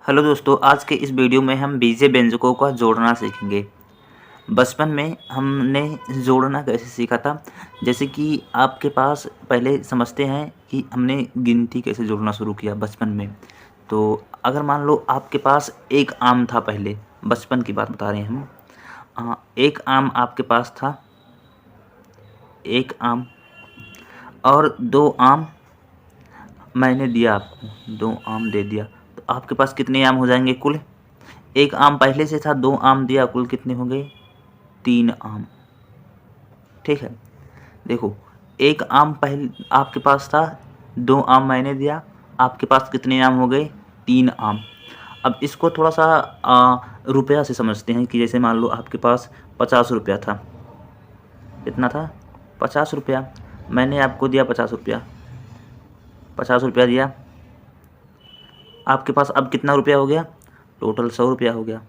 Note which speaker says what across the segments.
Speaker 1: Hello दोस्तों, आज के इस वीडियो में हम बीजे व्यंजकों का जोड़ना सीखेंगे। बचपन में हमने जोड़ना कैसे सीखा था, जैसे कि आपके पास पहले समझते हैं कि हमने गिनती कैसे जोड़ना शुरू किया बचपन में। तो अगर मान लो आपके पास एक आम था, पहले बचपन की बात बता रहे हैं हम। एक आम आपके पास था, एक आम और दो आम मैंने दिया आपको, दो आम दे दिया, तो आपके पास कितने आम हो जाएंगे कुल? एक आम पहले से था, दो आम दिया, कुल कितने हो गए? तीन आम। ठीक है, देखो, एक आम पहले आपके पास था, दो आम मैंने दिया, आपके पास कितने आम हो गए? तीन आम। अब इसको थोड़ा सा रुपया से समझते हैं कि जैसे मान लो आपके पास 50 रुपया था। कितना था? 50 रुपया। मैंने आपको दिया 50 रुपया, 50 रुपया दिया। आपके पास अब कितना रुपया हो गया? टोटल 100 रुपया हो गया।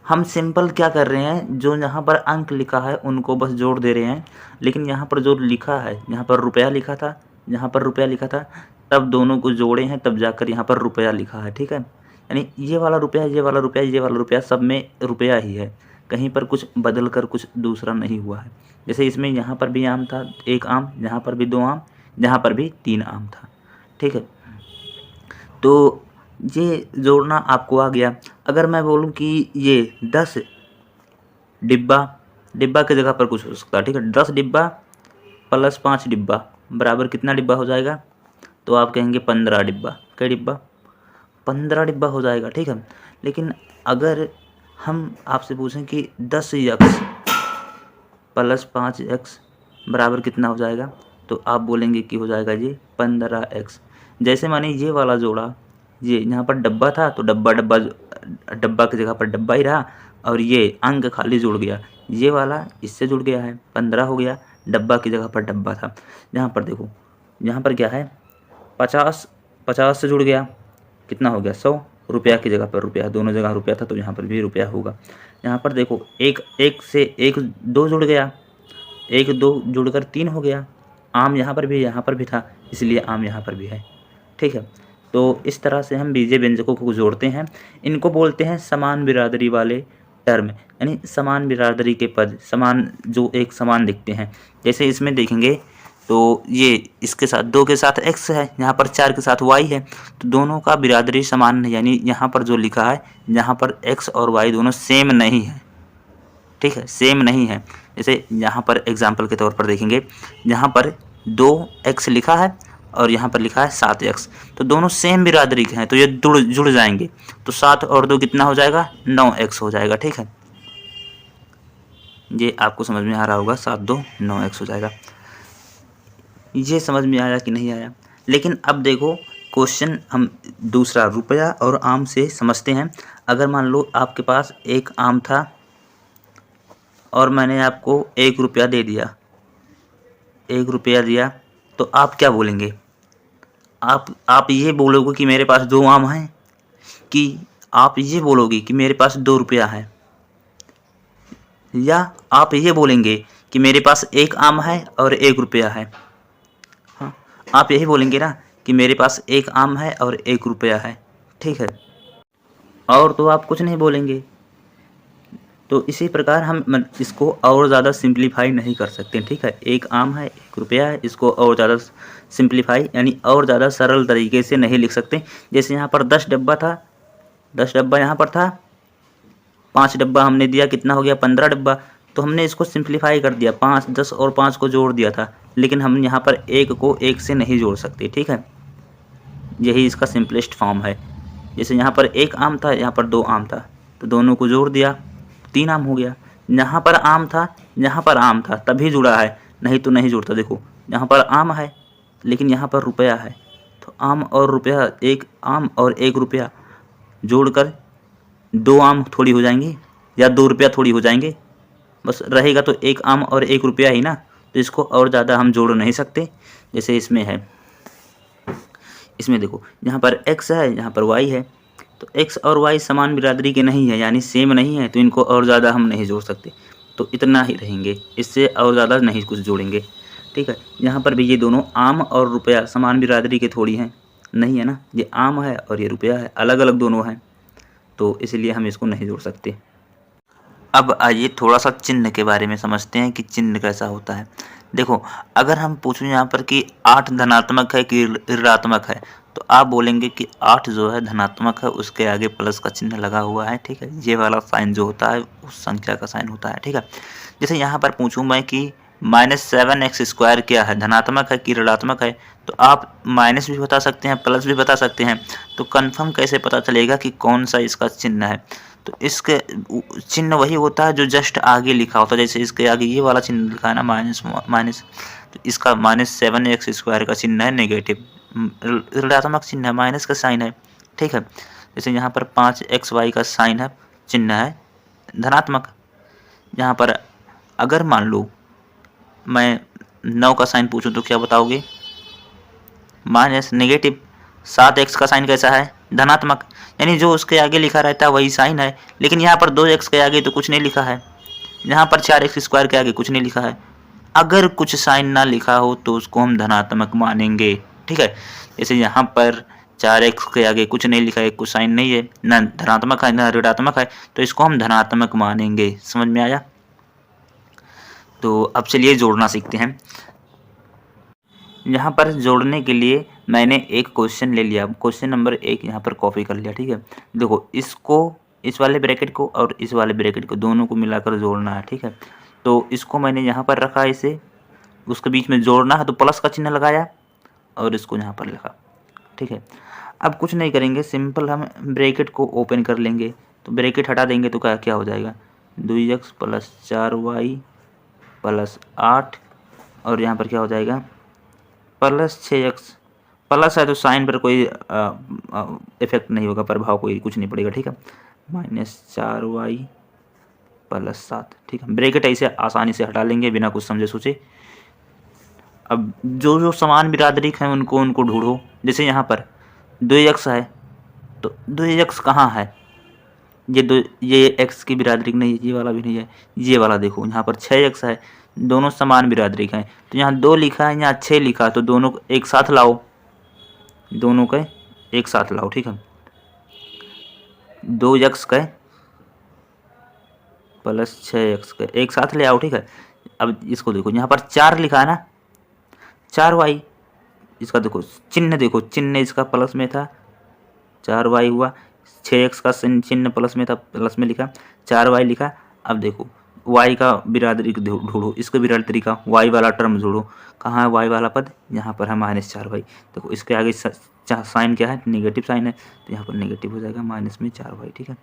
Speaker 1: हम सिंपल क्या कर रहे हैं, जो यहाँ पर अंक लिखा है उनको बस जोड़ दे रहे हैं। लेकिन यहाँ पर जो लिखा है, यहाँ पर रुपया लिखा था, यहाँ पर रुपया लिखा था, तब दोनों को जोड़े हैं, तब जाकर यहाँ पर रुपया लिखा है। ठीक है, यानी ये वाला रुपया, ये वाला रुपया, ये वाला रुपया, सब में रुपया ही है, कहीं पर कुछ बदल कर कुछ दूसरा नहीं हुआ है। जैसे इसमें यहाँ पर भी आम था, एक आम, यहाँ पर भी दो आम, यहाँ पर भी तीन आम था। ठीक है, तो ये जोड़ना आपको आ गया। अगर मैं बोलूँ कि ये 10 डिब्बा, डिब्बा की जगह पर कुछ हो सकता है। ठीक है, 10 डिब्बा प्लस 5 डिब्बा बराबर कितना डिब्बा हो जाएगा? तो आप कहेंगे 15 डिब्बा। क्या डिब्बा? 15 डिब्बा हो जाएगा। ठीक है, लेकिन अगर हम आपसे पूछें कि 10x प्लस 5x बराबर कितना हो जाएगा, तो आप बोलेंगे कि हो जाएगा ये 15x। जैसे माने ये वाला जोड़ा, ये यहाँ पर डब्बा था तो डब्बा डब्बा, डब्बा की जगह पर डब्बा ही रहा, और ये अंक खाली जुड़ गया, ये वाला इससे जुड़ गया है, 15 हो गया, डब्बा की जगह पर डब्बा था। यहाँ पर देखो, यहाँ पर क्या है? 50, 50 से जुड़ गया, कितना हो गया? 100। रुपया की जगह पर रुपया, दोनों जगह रुपया था तो यहाँ पर भी रुपया होगा। यहाँ पर देखो, एक से एक दो जुड़ गया, एक दो जुड़कर 3 हो गया। आम यहाँ पर भी था, इसलिए आम यहाँ पर भी है। ठीक है, तो इस तरह से हम बीजे व्यंजकों को जोड़ते हैं। इनको बोलते हैं समान बिरादरी वाले टर्म, यानी समान बिरादरी के पद, समान, जो एक समान दिखते हैं। जैसे इसमें देखेंगे तो ये इसके साथ 2 के साथ x है, यहाँ पर 4 के साथ y है, तो दोनों का बिरादरी समान है, यानी यहाँ पर जो लिखा है, यहाँ पर x और y दोनों सेम नहीं है। ठीक है, सेम नहीं है। जैसे यहाँ पर एग्जाम्पल के तौर पर देखेंगे, यहाँ पर 2x लिखा है और यहाँ पर लिखा है 7x, तो दोनों सेम बिरादरी के हैं, तो ये जुड़ जाएंगे। तो 7 और 2 कितना हो जाएगा? 9x हो जाएगा। ठीक है, ये आपको समझ में आ रहा होगा, 7 2 9x हो जाएगा। ये समझ में आया कि नहीं आया? लेकिन अब देखो, क्वेश्चन हम दूसरा रुपया और आम से समझते हैं। अगर मान लो आपके पास एक आम था और मैंने आपको 1 रुपया दे दिया, 1 रुपया दिया, तो आप क्या बोलेंगे? आप ये बोलोगे कि मेरे पास 2 आम हैं, कि आप ये बोलोगे कि मेरे पास 2 रुपया है, या आप ये बोलेंगे कि मेरे पास एक आम है और 1 रुपया है? हाँ, आप यही बोलेंगे ना कि मेरे पास एक आम है और 1 रुपया है। ठीक है, और तो आप कुछ नहीं बोलेंगे। तो इसी प्रकार हम इसको और ज़्यादा सिंप्लीफाई नहीं कर सकते। ठीक है, एक आम है, 1 रुपया है, इसको और ज़्यादा सिंप्लीफाई, यानी और ज़्यादा सरल तरीके से नहीं लिख सकते। जैसे यहाँ पर 10 डब्बा था, 10 डब्बा यहाँ पर था, 5 डब्बा हमने दिया, कितना हो गया? 15 डब्बा। तो हमने इसको सिंप्लीफाई कर दिया, 5, 10 और 5 को जोड़ दिया था, लेकिन हम यहाँ पर 1 को 1 से नहीं जोड़ सकते। ठीक है, यही इसका सिंपलेस्ट फॉर्म है। जैसे यहाँ पर एक आम था, यहाँ पर 2 आम था, तो दोनों को जोड़ दिया, 3 आम हो गया। यहाँ पर आम था, यहाँ पर आम था, तभी जुड़ा है, नहीं तो नहीं जुड़ता। देखो, यहाँ पर आम है लेकिन यहाँ पर रुपया है, तो आम और रुपया, एक आम और 1 रुपया जोड़कर 2 आम थोड़ी हो जाएंगे, या 2 रुपया थोड़ी हो जाएंगे, बस रहेगा तो एक आम और 1 रुपया ही ना। तो इसको और ज़्यादा हम जोड़ नहीं सकते। जैसे इसमें है, इसमें देखो, यहाँ पर x है, यहाँ पर y है, तो x और y समान बिरादरी के नहीं है, यानी सेम नहीं है, तो इनको और ज़्यादा हम नहीं जोड़ सकते। तो इतना ही रहेंगे, इससे और ज़्यादा नहीं कुछ जोड़ेंगे। ठीक है, यहाँ पर भी ये दोनों आम और रुपया समान बिरादरी के थोड़ी हैं, नहीं है ना, ये आम है और ये रुपया है, अलग अलग दोनों हैं, तो इसलिए हम इसको नहीं जोड़ सकते। अब आइए थोड़ा सा चिन्ह के बारे में समझते हैं कि चिन्ह कैसा होता है। देखो, अगर हम पूछें यहाँ पर कि 8 धनात्मक है कि ऋणात्मक है, तो आप बोलेंगे कि 8 जो है धनात्मक है, उसके आगे प्लस का चिन्ह लगा हुआ है, ठीक है। ये वाला साइन जो होता है उस संख्या का साइन होता है, ठीक है। जैसे यहाँ पर पूछूं मैं कि -7x² क्या है, धनात्मक है कि ऋणात्मक है, तो आप माइनस भी बता सकते हैं, प्लस भी बता सकते हैं। तो कन्फर्म कैसे पता चलेगा कि कौन सा इसका चिन्ह है? तो इसके चिन्ह वही होता है जो जस्ट आगे लिखा होता है। जैसे इसके आगे ये वाला चिन्ह लिखा है ना, माइनस, तो इसका -7x² का चिन्ह है नेगेटिव, ऋणात्मक चिन्ह है, माइनस का साइन है, ठीक है। जैसे यहाँ पर 5xy का साइन है, चिन्ह है धनात्मक। यहाँ पर अगर मान लो मैं 9 का साइन पूछूं तो क्या बताओगे? Minus, negative. 7x का साइन कैसा है? धनात्मक। यानी जो उसके आगे लिखा रहता है वही साइन है, लेकिन यहाँ पर 2x के आगे तो कुछ नहीं लिखा है, यहाँ पर 4x² के आगे कुछ नहीं लिखा है। अगर कुछ साइन ना लिखा हो तो उसको हम धनात्मक मानेंगे, ठीक है। जैसे यहाँ पर 4x के आगे कुछ नहीं लिखा है, कुछ साइन नहीं है, ना धनात्मक है ना ऋणात्मक है, तो इसको हम धनात्मक मानेंगे। समझ में आया? तो अब चलिए जोड़ना सीखते हैं। यहाँ पर जोड़ने के लिए मैंने एक क्वेश्चन ले लिया, क्वेश्चन नंबर 1 यहाँ पर कॉपी कर लिया, ठीक है। देखो, इसको, इस वाले ब्रैकेट को और इस वाले ब्रैकेट को, दोनों को मिलाकर जोड़ना है, ठीक है। तो इसको मैंने यहाँ पर रखा, इसे उसके बीच में जोड़ना है तो प्लस का चिन्ह लगाया और इसको यहाँ पर लिखा, ठीक है। अब कुछ नहीं करेंगे, सिंपल हम ब्रैकेट को ओपन कर लेंगे, तो ब्रैकेट हटा देंगे तो क्या हो जाएगा? 2x + 4y + 8 और यहाँ पर क्या हो जाएगा? +6x। प्लस है तो साइन पर कोई इफेक्ट नहीं होगा, प्रभाव कोई कुछ नहीं पड़ेगा, ठीक है। -4y + 7, ठीक है। ब्रैकेट ऐसे आसानी से हटा लेंगे बिना कुछ समझे सोचे। अब जो जो समान बिरादरी हैं उनको ढूंढो। जैसे यहाँ पर 2x है, तो 2x कहाँ है? ये x की बिरादरी नहीं है, ये वाला भी नहीं है, ये वाला देखो, यहाँ पर 6x है, दोनों समान बिरादरी हैं। तो यहाँ 2 लिखा है, यहाँ 6 लिखा है, तो दोनों को एक साथ लाओ, दोनों के एक साथ लाओ, ठीक है। 2x के + 6x के एक साथ ले आओ, ठीक है। अब इसको देखो, यहाँ पर 4 लिखा है ना, 4y, इसका देखो चिन्ह, देखो चिन्ह इसका प्लस में था, 4y हुआ, 6x का चिन्ह प्लस में था, प्लस में लिखा, 4y लिखा। अब देखो y का बिरादरी ढूंढो, इसके बिरादरी का y वाला टर्म जोड़ो। कहाँ है y वाला पद? यहाँ पर है -4y। देखो इसके आगे साइन क्या है? नेगेटिव साइन है, तो यहाँ पर नेगेटिव हो जाएगा, -4y, ठीक है।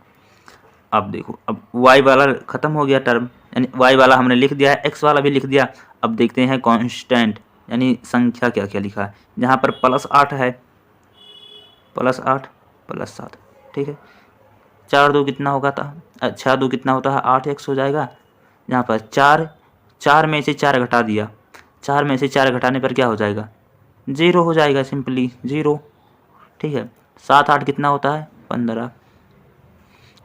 Speaker 1: अब देखो, अब y वाला खत्म हो गया टर्म, यानी y वाला हमने लिख दिया है, x वाला भी लिख दिया। अब देखते हैं कांस्टेंट यानी संख्या क्या क्या लिखा है। यहाँ पर +8 है, +8 + 7, ठीक है। 4 2 कितना होगा था? अच्छा, 2 कितना होता है? 8x हो जाएगा। यहाँ पर 4 में से 4 घटा दिया, 4 में से 4 घटाने पर क्या हो जाएगा? 0 हो जाएगा, सिंपली 0, ठीक है। 7 8 कितना होता है? 15।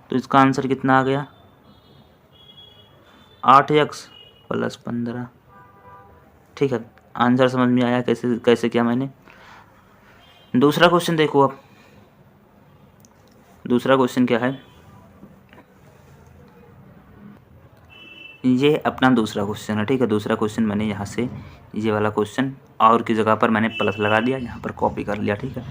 Speaker 1: तो इसका आंसर कितना आ गया? 8x + 15, ठीक है। आंसर समझ में आया कैसे कैसे किया मैंने? दूसरा क्वेश्चन देखो। अब दूसरा क्वेश्चन क्या है? ये अपना दूसरा क्वेश्चन है, ठीक है। दूसरा क्वेश्चन मैंने यहाँ से ये वाला क्वेश्चन और की जगह पर मैंने प्लस लगा दिया, यहाँ पर कॉपी कर लिया, ठीक है।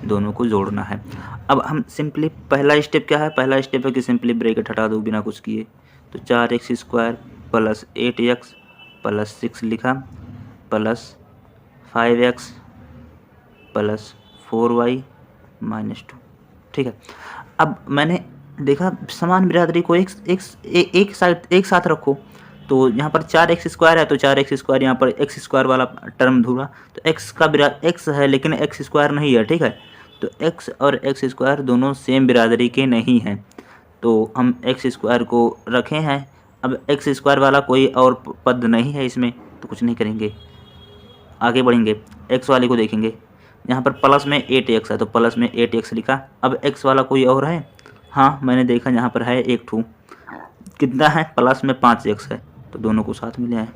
Speaker 1: दोनों को जोड़ना है। अब हम सिंपली, पहला स्टेप क्या है? पहला स्टेप है कि सिंपली ब्रैकेट हटा दो बिना कुछ किए। तो 4x² + 8x + 6 लिखा, + 5x + 4y - 2, ठीक है। अब मैंने देखा समान बिरादरी को एक साथ रखो, तो यहाँ पर 4x² है, तो 4x² यहाँ पर x² वाला टर्म ढूंढा, तो x का x है लेकिन x² नहीं है, ठीक है। तो x और x² दोनों सेम बिरादरी के नहीं हैं, तो हम x² को रखे हैं। अब x² वाला कोई और पद नहीं है इसमें, तो कुछ नहीं करेंगे, आगे बढ़ेंगे, x वाले को देखेंगे। यहाँ पर प्लस में 8x है, तो प्लस में 8x लिखा। अब x वाला कोई और है? हाँ, मैंने देखा यहाँ पर है एक ठू, कितना है? प्लस में 5x है, तो दोनों को साथ में ले आए,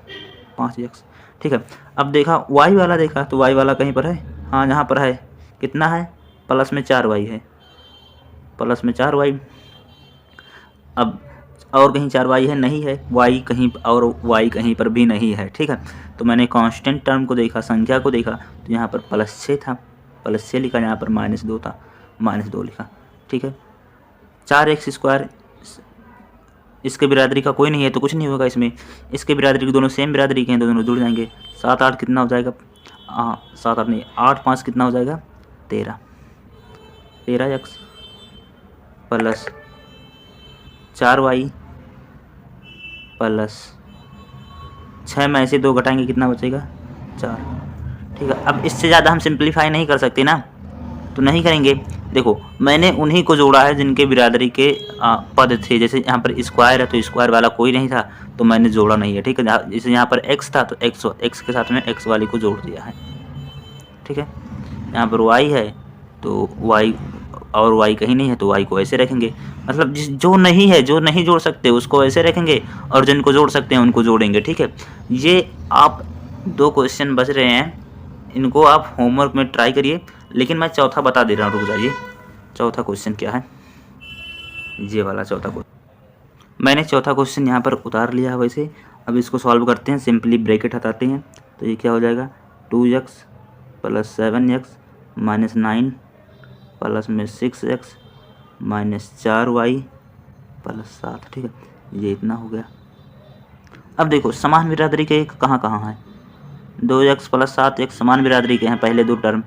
Speaker 1: 5x, ठीक है। अब देखा y वाला, देखा तो y वाला कहीं पर है? हाँ, यहाँ पर है, कितना है, प्लस में 4y है, प्लस में 4y। अब और कहीं 4y है, नहीं है, y कहीं और y कहीं पर भी नहीं है, ठीक है। तो मैंने कांस्टेंट टर्म को देखा, संख्या को देखा, तो यहाँ पर +6 था, +6 लिखा, यहाँ पर -2 था, -2 लिखा, ठीक है। 4x², इसके बिरादरी का कोई नहीं है तो कुछ नहीं होगा इसमें, इसके बिरादरी के दोनों सेम बिरादरी के हैं तो दोनों जुड़ जाएंगे। 7 8 कितना हो जाएगा, 7 8 नहीं, 8 5 कितना हो जाएगा, 13, 13x प्लस 4y प्लस 6 में से 2 घटाएंगे कितना बचेगा, 4, ठीक है। अब इससे ज़्यादा हम सिंप्लीफाई नहीं कर सकते ना, तो नहीं करेंगे। देखो मैंने उन्हीं को जोड़ा है जिनके बिरादरी के पद थे, जैसे यहाँ पर स्क्वायर है तो स्क्वायर वाला कोई नहीं था तो मैंने जोड़ा नहीं है, ठीक है। जैसे यहाँ पर x था तो x के साथ में x वाली को जोड़ दिया है, ठीक है। यहाँ पर y है तो y और y कहीं नहीं है तो y को ऐसे रखेंगे, मतलब जो नहीं है, जो नहीं जोड़ सकते उसको ऐसे रखेंगे और जिनको जोड़ सकते हैं उनको जोड़ेंगे, ठीक है। ये आप 2 क्वेश्चन बच रहे हैं, इनको आप होमवर्क में ट्राई करिए, लेकिन मैं चौथा बता दे रहा हूँ, रुक जाइए। चौथा क्वेश्चन क्या है, ये वाला चौथा क्वेश्चन मैंने चौथा क्वेश्चन यहाँ पर उतार लिया है। वैसे अब इसको सॉल्व करते हैं, सिंपली ब्रैकेट हटाते हैं तो ये क्या हो जाएगा, 2x plus 7x minus 9 plus में 6x माइनस 4y प्लस 7, ठीक है। ये इतना हो गया। अब देखो समान बिरादरी के कहाँ कहाँ है, 2x प्लस 7x समान बिरादरी के हैं पहले 2 टर्म,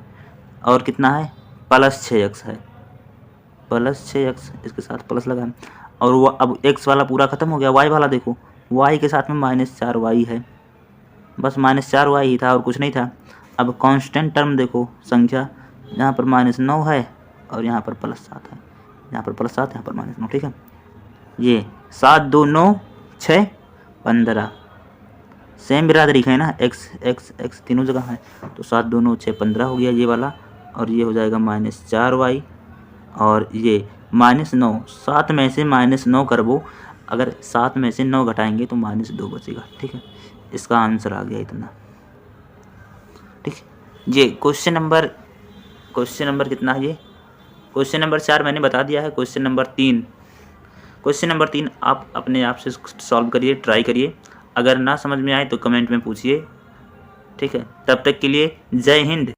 Speaker 1: और कितना है, प्लस 6x है, प्लस 6x, इसके साथ प्लस लगा, और वो अब x वाला पूरा ख़त्म हो गया, y वाला देखो, y के साथ में -4y है, बस -4y ही था और कुछ नहीं था। अब कांस्टेंट टर्म देखो, संख्या यहाँ पर -9 है और यहाँ पर +7 है, यहाँ पर +7, यहाँ पर -9, ठीक है। ये 7 2 9 6 15 सेम बिरादरी का है ना, x तीनों जगह है, तो 7 2 9 6 15 हो गया ये वाला, और ये हो जाएगा -4y, और ये -9, 7 में से -9 करबो, अगर 7 में से 9 घटाएंगे तो -2 बचेगा, ठीक है। इसका आंसर आ गया इतना, ठीक है। ये क्वेश्चन नंबर कितना है, ये क्वेश्चन नंबर 4 मैंने बता दिया है। क्वेश्चन नंबर 3 आप अपने आप से सॉल्व करिए, ट्राई करिए, अगर ना समझ में आए तो कमेंट में पूछिए, ठीक है। तब तक के लिए जय हिंद।